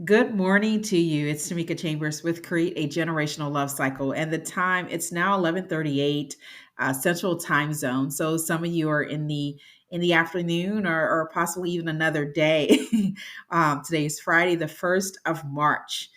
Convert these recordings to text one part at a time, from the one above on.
Good morning to you. It's Tamika Chambers with Create a Generational Love Cycle. And the time, it's now 11:38 Central Time Zone. So some of you are in the afternoon or possibly even another day. Today is Friday, the 1st of March.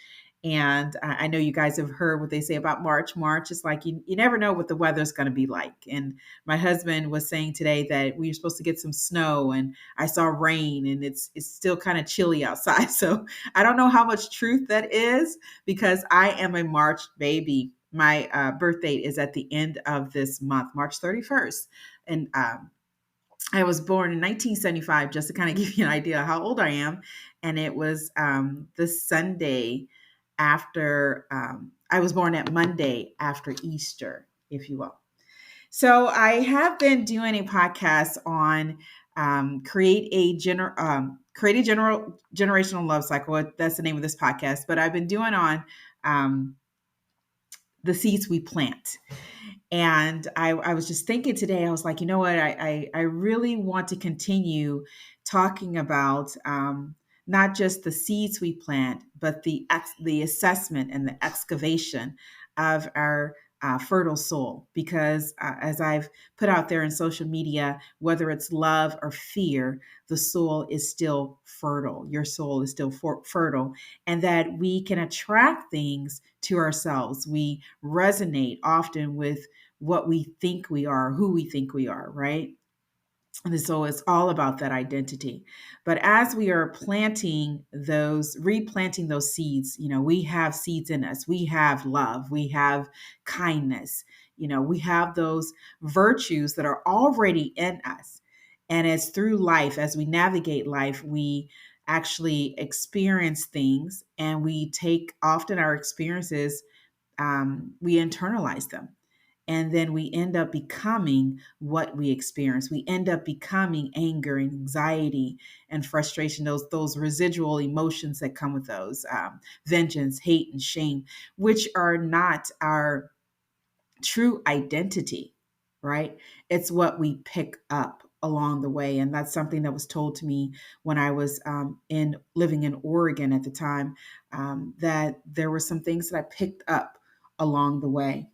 And I know you guys have heard what they say about March. March is like you never know what the weather's going to be like. And my husband was saying today that we were supposed to get some snow, and I saw rain, and it's still kind of chilly outside. So I don't know how much truth that is because I am a March baby. My birth date is at the end of this month, March 31st. And I was born in 1975, just to kind of give you an idea of how old I am. And it was the Sunday after, I was born at Monday after Easter, if you will. So I have been doing a podcast on create a generational love cycle. That's the name of this podcast. But I've been doing on um, the seeds we plant. And I was just thinking today, I was like, you know what? I really want to continue talking about not just the seeds we plant, but the assessment and the excavation of our fertile soul. Because as I've put out there in social media, whether it's love or fear, the soul is still fertile. Your soul is still fertile, and that we can attract things to ourselves. We resonate often with what we think we are, who we think we are, right? And so it's all about that identity. But as we are replanting those seeds, we have seeds in us. We have love, we have kindness, we have those virtues that are already in us. And it's through life, as we navigate life, we actually experience things, and we take often our experiences, we internalize them, and then we end up becoming what we experience. We end up becoming anger and anxiety and frustration, those residual emotions that come with those, vengeance, hate, and shame, which are not our true identity, right? It's what we pick up along the way. And that's something that was told to me when I was in living in Oregon at the time, that there were some things that I picked up along the way.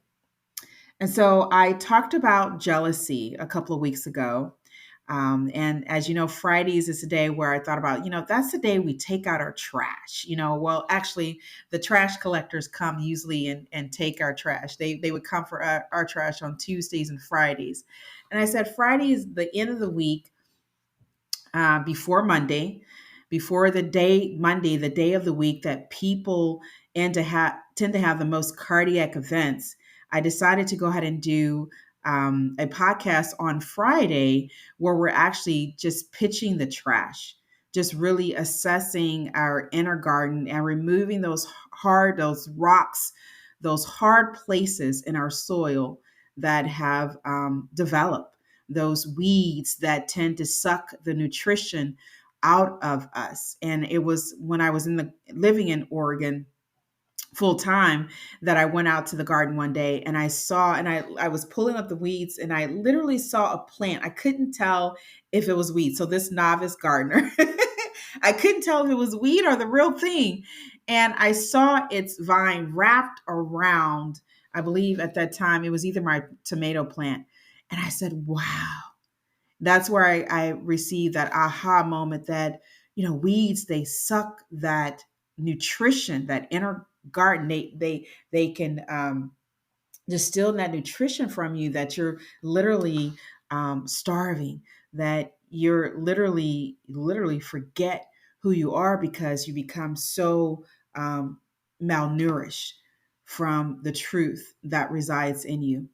And so I talked about jealousy a couple of weeks ago. And as you know, Fridays is a day where I thought about, that's the day we take out our trash. Well, actually, the trash collectors come usually and take our trash. They would come for our trash on Tuesdays and Fridays. And I said, Friday is the end of the week, before Monday, before Monday, the day of the week that people tend to have the most cardiac events. I decided to go ahead and do a podcast on Friday where we're actually just pitching the trash, just really assessing our inner garden and removing those rocks, those hard places in our soil that have developed, those weeds that tend to suck the nutrition out of us. And it was when I was living in Oregon full time that I went out to the garden one day, and I was pulling up the weeds, and I literally saw a plant. I couldn't tell if it was weed. So this novice gardener, I couldn't tell if it was weed or the real thing. And I saw its vine wrapped around, I believe at that time it was either my tomato plant. And I said, wow. That's where I received that aha moment that, weeds, they suck that nutrition, that inner garden. They can distill that nutrition from you, that you're literally starving, that you're literally forget who you are because you become so malnourished from the truth that resides in you.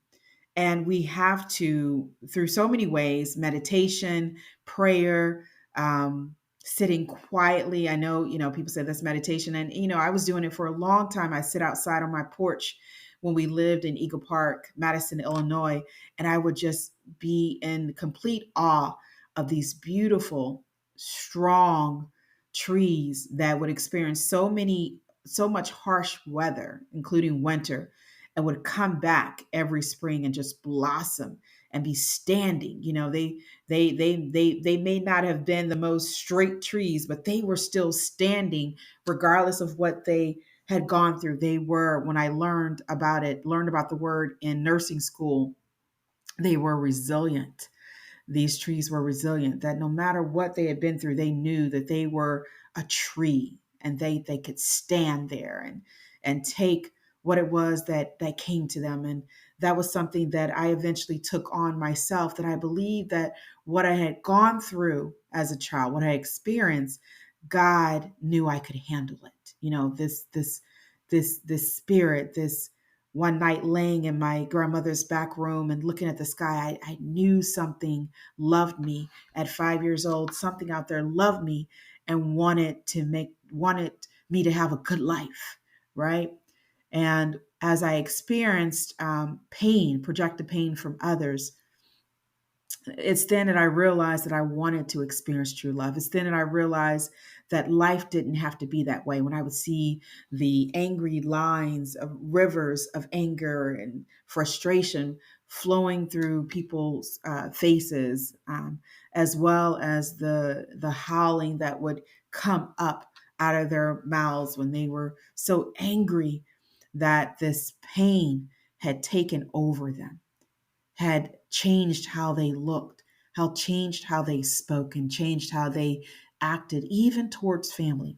And we have to, through so many ways, meditation, prayer, sitting quietly. I know, people say that's meditation. And, I was doing it for a long time. I sit outside on my porch when we lived in Eagle Park, Madison, Illinois, and I would just be in complete awe of these beautiful, strong trees that would experience so much harsh weather, including winter, and would come back every spring and just blossom and be standing. They may not have been the most straight trees, but they were still standing regardless of what they had gone through. They were, when I learned about the word in nursing school, they were resilient. These trees were resilient, that no matter what they had been through, they knew that they were a tree, and they could stand there and take what it was that came to them. And that was something that I eventually took on myself, that I believe that what I had gone through as a child, what I experienced, God knew I could handle it. This spirit, this one night laying in my grandmother's back room and looking at the sky, I knew something loved me at 5 years old. Something out there loved me and wanted me to have a good life, right? And as I experienced pain, projected pain from others, it's then that I realized that I wanted to experience true love. It's then that I realized that life didn't have to be that way. When I would see the angry lines of rivers of anger and frustration flowing through people's faces, as well as the howling that would come up out of their mouths when they were so angry that this pain had taken over them, had changed how they looked, how changed how they spoke, and changed how they acted, even towards family.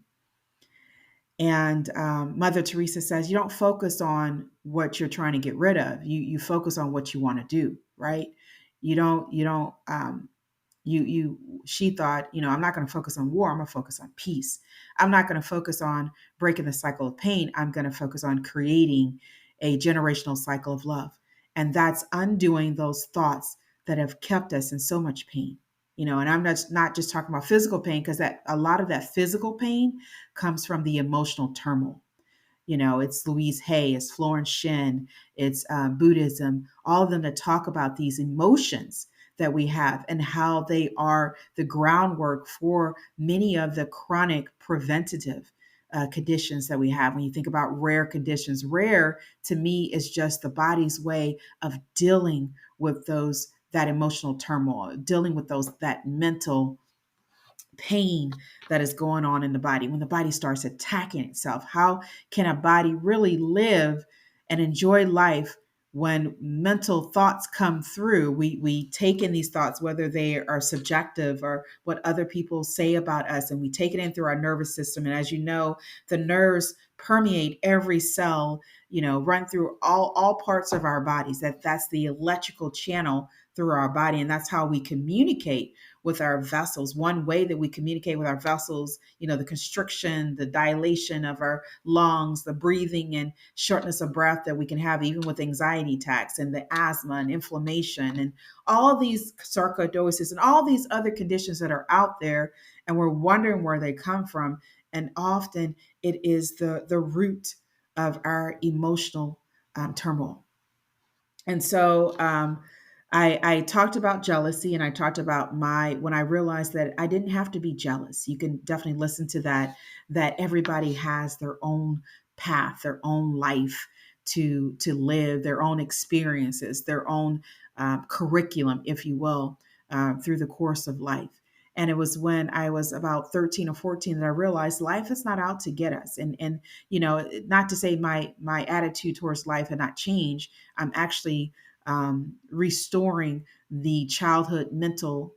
And Mother Teresa says, you don't focus on what you're trying to get rid of. You focus on what you want to do, right? You don't she thought, I'm not going to focus on war. I'm going to focus on peace. I'm not going to focus on breaking the cycle of pain. I'm going to focus on creating a generational cycle of love. And that's undoing those thoughts that have kept us in so much pain. And I'm not just talking about physical pain, because that a lot of that physical pain comes from the emotional turmoil. It's Louise Hay, it's Florence Shin, it's Buddhism, all of them that talk about these emotions that we have and how they are the groundwork for many of the chronic preventative conditions that we have. When you think about rare conditions, rare to me is just the body's way of dealing with that emotional turmoil, dealing with that mental pain that is going on in the body. When the body starts attacking itself, how can a body really live and enjoy life when mental thoughts come through? We take in these thoughts, whether they are subjective or what other people say about us, and we take it in through our nervous system. And as you know, the nerves permeate every cell, run through all parts of our bodies. That's the electrical channel through our body, and that's how we communicate with our vessels. One way that we communicate with our vessels, the constriction, the dilation of our lungs, the breathing and shortness of breath that we can have even with anxiety attacks, and the asthma and inflammation and all these sarcoidosis and all these other conditions that are out there, and we're wondering where they come from. And often it is the root of our emotional turmoil. And so I talked about jealousy, and I talked about when I realized that I didn't have to be jealous. You can definitely listen to that everybody has their own path, their own life to live, their own experiences, their own curriculum, if you will, through the course of life. And it was when I was about 13 or 14 that I realized life is not out to get us. And not to say my attitude towards life had not changed. I'm actually restoring the childhood mental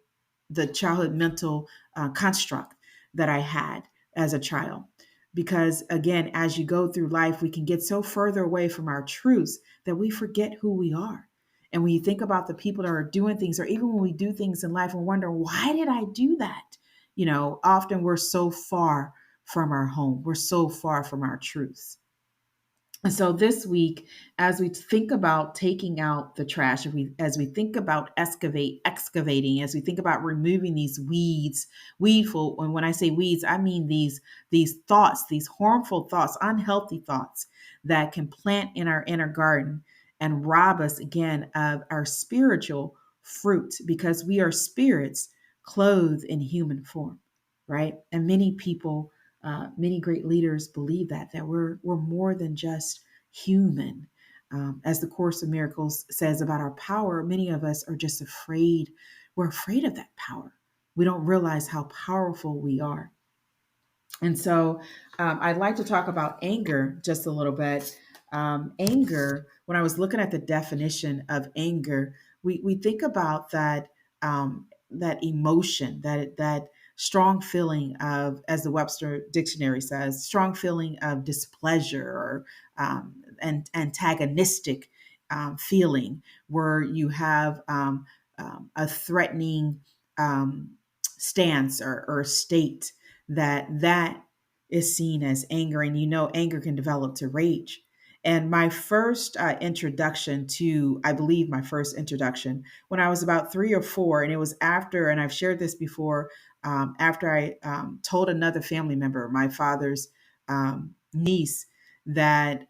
construct that I had as a child. Because again, as you go through life, we can get so further away from our truths that we forget who we are. And when you think about the people that are doing things, or even when we do things in life and wonder, why did I do that? Often we're so far from our home. We're so far from our truths. And so this week, as we think about taking out the trash, as we think about excavating, as we think about removing these weedful, and when I say weeds, I mean these thoughts, these harmful thoughts, unhealthy thoughts that can plant in our inner garden and rob us again of our spiritual fruit, because we are spirits clothed in human form, right? And many people, many great leaders believe that we're more than just human. As the Course of Miracles says about our power, many of us are just afraid. We're afraid of that power. We don't realize how powerful we are. And so I'd like to talk about anger just a little bit. Anger, when I was looking at the definition of anger, we think about that emotion, that strong feeling of, as the Webster Dictionary says, strong feeling of displeasure or and antagonistic feeling, where you have a threatening stance or state that is seen as anger. And anger can develop to rage. And my first introduction to, I believe my first introduction, when I was about 3 or 4, and it was after, and I've shared this before, after I told another family member, my father's niece, that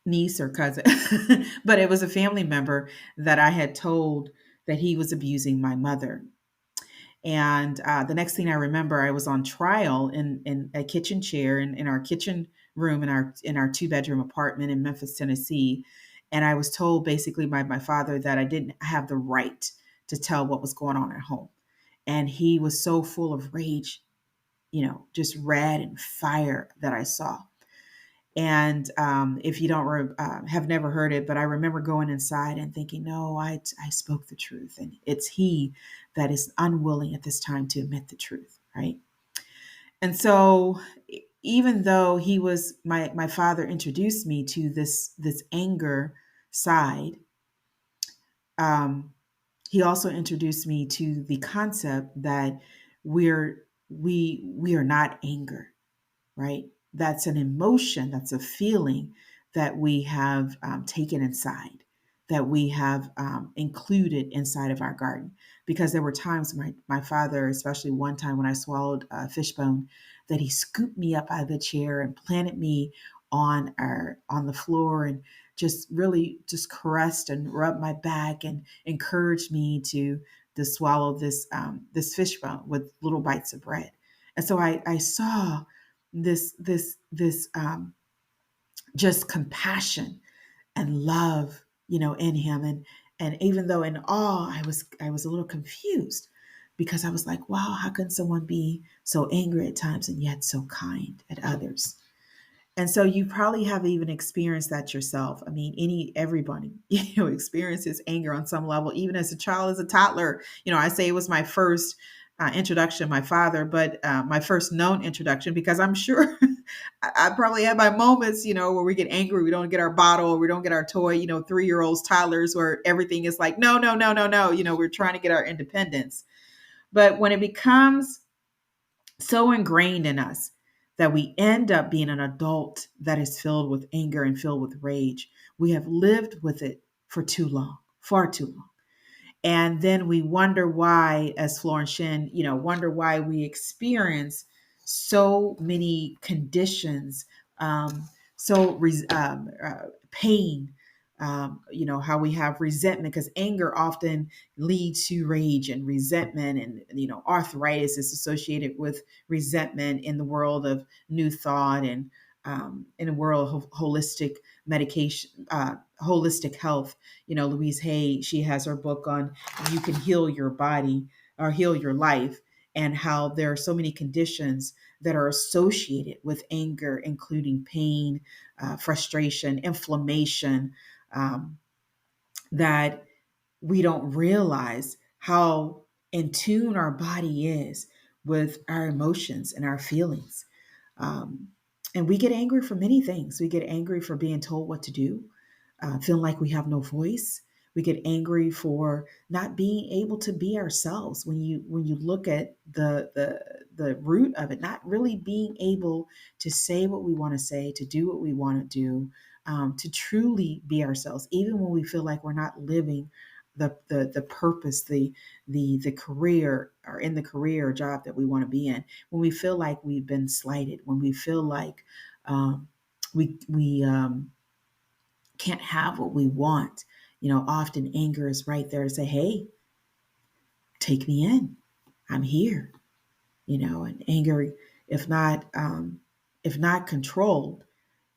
niece or cousin, but it was a family member that I had told that he was abusing my mother. And the next thing I remember, I was on trial in a kitchen chair in our kitchen room in our 2 bedroom apartment in Memphis, Tennessee. And I was told basically by my father that I didn't have the right to tell what was going on at home. And he was so full of rage, just red and fire that I saw. And if you don't have never heard it, but I remember going inside and thinking, no, I spoke the truth. And it's he that is unwilling at this time to admit the truth, right? And so even though he was, my father introduced me to this anger side, um, he also introduced me to the concept that we are not anger, right? That's an emotion, that's a feeling that we have taken inside, that we have included inside of our garden. Because there were times my father, especially one time when I swallowed a fishbone, that he scooped me up out of the chair and planted me on the floor and just really just caressed and rubbed my back and encouraged me to swallow this fishbone with little bites of bread. And so I saw this just compassion and love, in him. And even though in awe, I was a little confused, because I was like, wow, how can someone be so angry at times and yet so kind at others? And so you probably have even experienced that yourself. I mean, everybody, experiences anger on some level, even as a child, as a toddler. I say it was my first introduction, my father, but my first known introduction, because I'm sure I probably had my moments, where we get angry, we don't get our bottle, we don't get our toy, 3-year-olds, toddlers, where everything is like, no, no, no, no, no. We're trying to get our independence. But when it becomes so ingrained in us that we end up being an adult that is filled with anger and filled with rage, we have lived with it for too long, far too long. And then we wonder why, as Florence Shin, wonder why we experience so many conditions, so pain. How we have resentment, because anger often leads to rage and resentment, and arthritis is associated with resentment in the world of New Thought, and in a world of holistic medication, holistic health. Louise Hay, she has her book on You Can Heal Your Body or Heal Your Life, and how there are so many conditions that are associated with anger, including pain, frustration, inflammation, um, that we don't realize how in tune our body is with our emotions and our feelings. Um, and we get angry for many things. We get angry for being told what to do, feeling like we have no voice. We get angry for not being able to be ourselves. When you look at the root of it, not really being able to say what we want to say, to do what we want to do, to truly be ourselves, even when we feel like we're not living the purpose, the career, or in the career or job that we want to be in. When we feel like we've been slighted, when we feel like we can't have what we want, often anger is right there to say, hey, take me in, I'm here. And anger, if not controlled,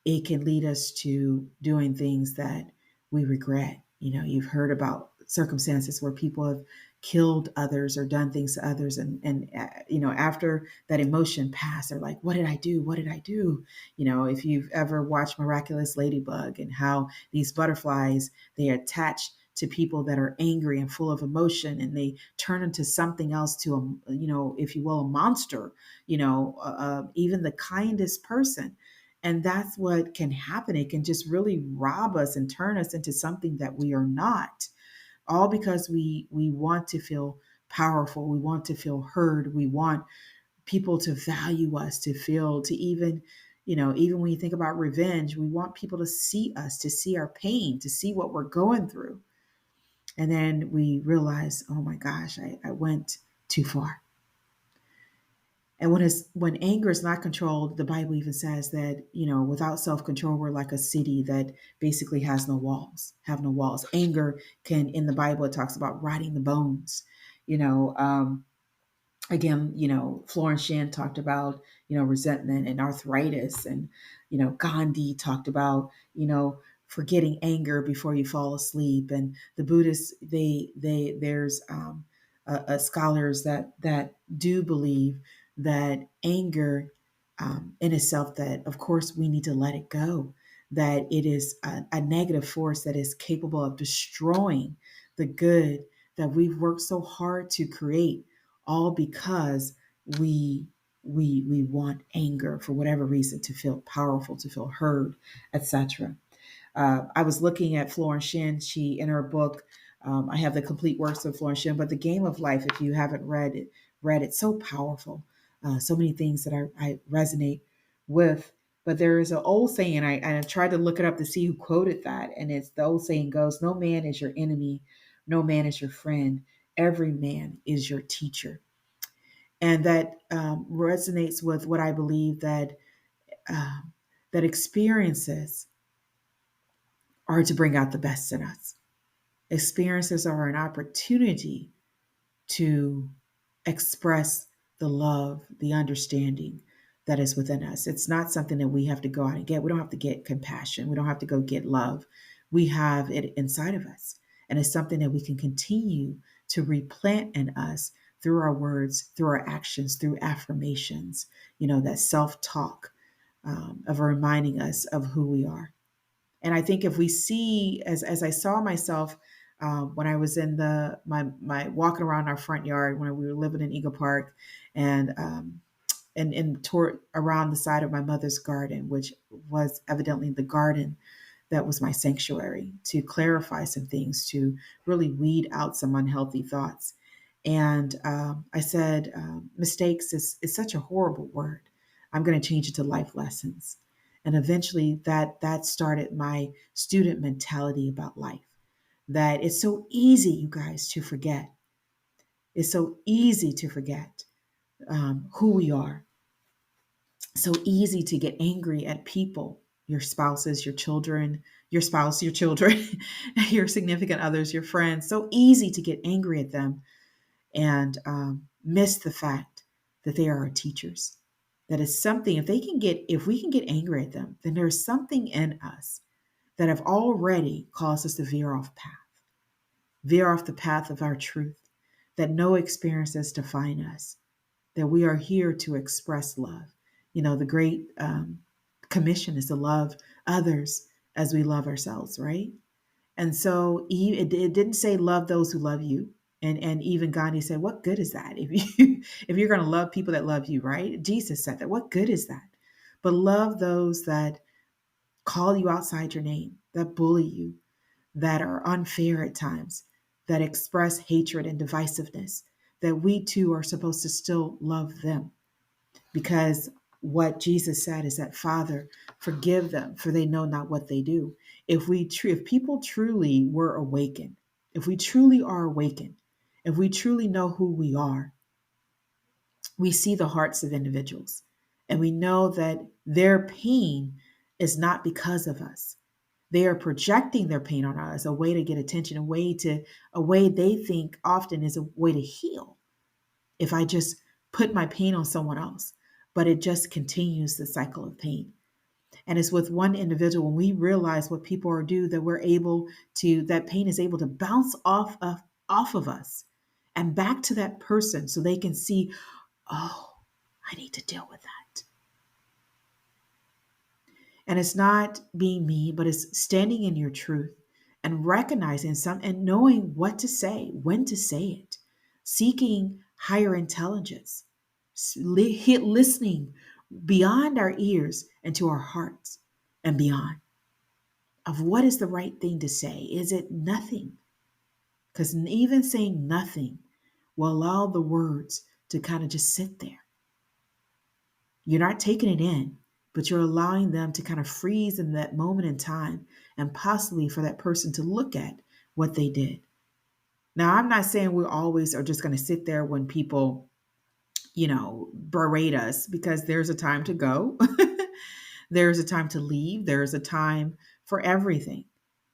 it can lead us to doing things that we regret. You've heard about circumstances where people have killed others or done things to others, and after that emotion passed, they're like, "What did I do? What did I do?" If you've ever watched Miraculous Ladybug and how these butterflies, they attach to people that are angry and full of emotion, and they turn into something else, to if you will, a monster. Even the kindest person. And that's what can happen. It can just really rob us and turn us into something that we are not, all because we want to feel powerful. We want to feel heard. We want people to value us, to feel, to even when you think about revenge, we want people to see us, to see our pain, to see what we're going through. And then we realize, oh my gosh, I went too far. And when anger is not controlled, the Bible even says that, without self-control, we're like a city that basically has no walls, have no walls. Anger can, in the Bible, it talks about rotting the bones. You know, Again, Florence Shand talked about, resentment and arthritis, and, Gandhi talked about, forgetting anger before you fall asleep. And the Buddhists, there's scholars that do believe that anger, in itself, that of course we need to let it go, that it is a negative force that is capable of destroying the good that we've worked so hard to create, all because we we want anger for whatever reason, to feel powerful, to feel heard, etc. I was looking at Florence Shin. She, in her book, I have the complete works of Florence Shin, but The Game of Life, if you haven't read it, so powerful. So many things that I resonate with. But there is an old saying, I tried to look it up to see who quoted that. And it's, the old saying goes, "No man is your enemy, no man is your friend. Every man is your teacher." And that resonates with what I believe, um, that experiences are to bring out the best in us. Experiences are an opportunity to express the love, the understanding that is within us. It's not something that we have to go out and get. We don't have to get compassion. We don't have to go get love. We have it inside of us. And it's something that we can continue to replant in us through our words, through our actions, through affirmations, that self talk, of reminding us of who we are. And I think if we see, as I saw myself, when I was in my walking around our front yard when we were living in Eagle Park, and toward around the side of my mother's garden, which was evidently the garden that was my sanctuary, to clarify some things, to really weed out some unhealthy thoughts. And I said, mistakes is such a horrible word. I'm going to change it to life lessons. And eventually that started my student mentality about life. That it's so easy, you guys, to forget. It's so easy to forget who we are. So easy to get angry at people, your spouses, your children, your spouse, your children, your significant others, your friends. So easy to get angry at them and miss the fact that they are our teachers. That is something, if we can get angry at them, then there's something in us that have already caused us to veer off the path of our truth, that no experiences define us, that we are here to express love. The great commission is to love others as we love ourselves, right? And so it didn't say love those who love you. And even Gandhi said, what good is that if you if you're going to love people that love you, right? Jesus said that. What good is that? But love those that call you outside your name, that bully you, that are unfair at times, that express hatred and divisiveness, that we too are supposed to still love them. Because what Jesus said is that, Father, forgive them, for they know not what they do. If people truly were awakened, if we truly are awakened, if we truly know who we are, we see the hearts of individuals, and we know that their pain is not because of us. They are projecting their pain on us, a way to get attention, a way they think often is a way to heal. If I just put my pain on someone else, but it just continues the cycle of pain. And it's with one individual, when we realize what people are due, that we're able to, that pain is able to bounce off of us and back to that person so they can see, oh, I need to deal with that. And it's not being me, but it's standing in your truth and recognizing some and knowing what to say, when to say it, seeking higher intelligence, listening beyond our ears and to our hearts and beyond of what is the right thing to say. Is it nothing? Because even saying nothing will allow the words to kind of just sit there. You're not taking it in, but you're allowing them to kind of freeze in that moment in time and possibly for that person to look at what they did. Now, I'm not saying we always are just going to sit there when people, berate us, because there's a time to go. There's a time to leave. There's a time for everything.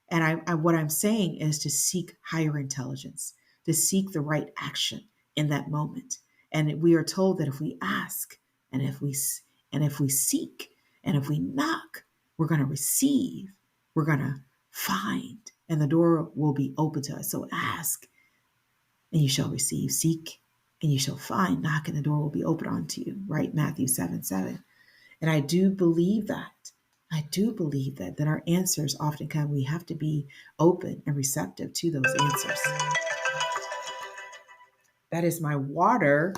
And what I'm saying is to seek higher intelligence, to seek the right action in that moment. And we are told that if we ask, and if we seek, and if we knock, we're going to receive, we're going to find, and the door will be open to us. So ask, and you shall receive. Seek, and you shall find. Knock, and the door will be open unto you. Right, Matthew 7:7. And I do believe that. I do believe that our answers often come. We have to be open and receptive to those answers. That is my water,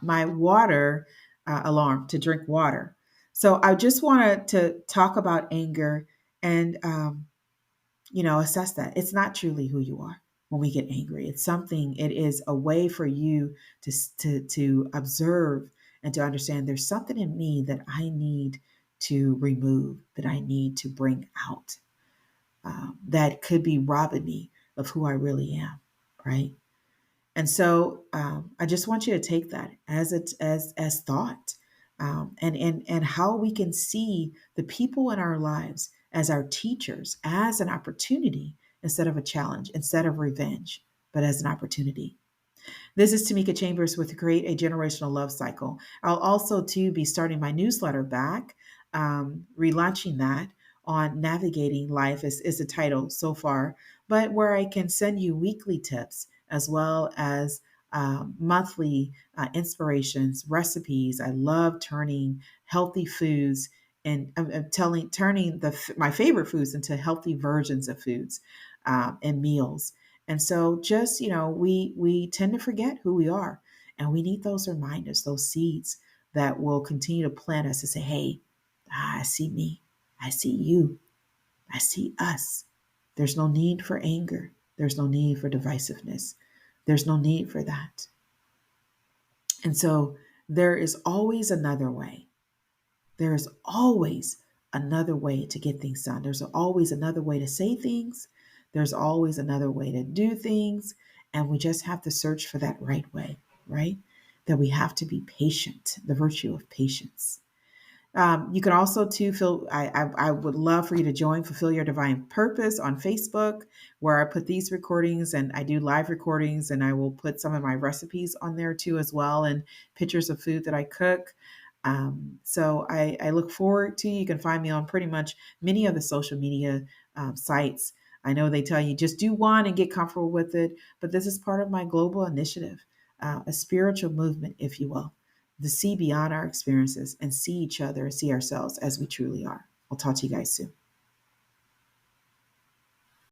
my water alarm to drink water. So I just wanted to talk about anger and, assess that. It's not truly who you are when we get angry. It's something, it is a way for you to observe and to understand there's something in me that I need to remove, that I need to bring out, that could be robbing me of who I really am, right? And so I just want you to take that as thought, and how we can see the people in our lives as our teachers, as an opportunity instead of a challenge, instead of revenge, but as an opportunity. This is Tamika Chambers with Create a Generational Love Cycle. I'll also, too, be starting my newsletter back, relaunching that on navigating life is the title so far, but where I can send you weekly tips as well as monthly inspirations, recipes. I love turning healthy foods and turning my favorite foods into healthy versions of foods and meals. And so just, we tend to forget who we are, and we need those reminders, those seeds that will continue to plant us to say, hey, I see me. I see you. I see us. There's no need for anger. There's no need for divisiveness. There's no need for that. And so there is always another way. There is always another way to get things done. There's always another way to say things. There's always another way to do things. And we just have to search for that right way, right? That we have to be patient, the virtue of patience. You can also too feel. I would love for you to join Fulfill Your Divine Purpose on Facebook, where I put these recordings and I do live recordings, and I will put some of my recipes on there too as well, and pictures of food that I cook. So I look forward to. You can find me on pretty much many of the social media sites. I know they tell you just do one and get comfortable with it, but this is part of my global initiative, a spiritual movement, if you will, to see beyond our experiences and see each other, see ourselves as we truly are. I'll talk to you guys soon.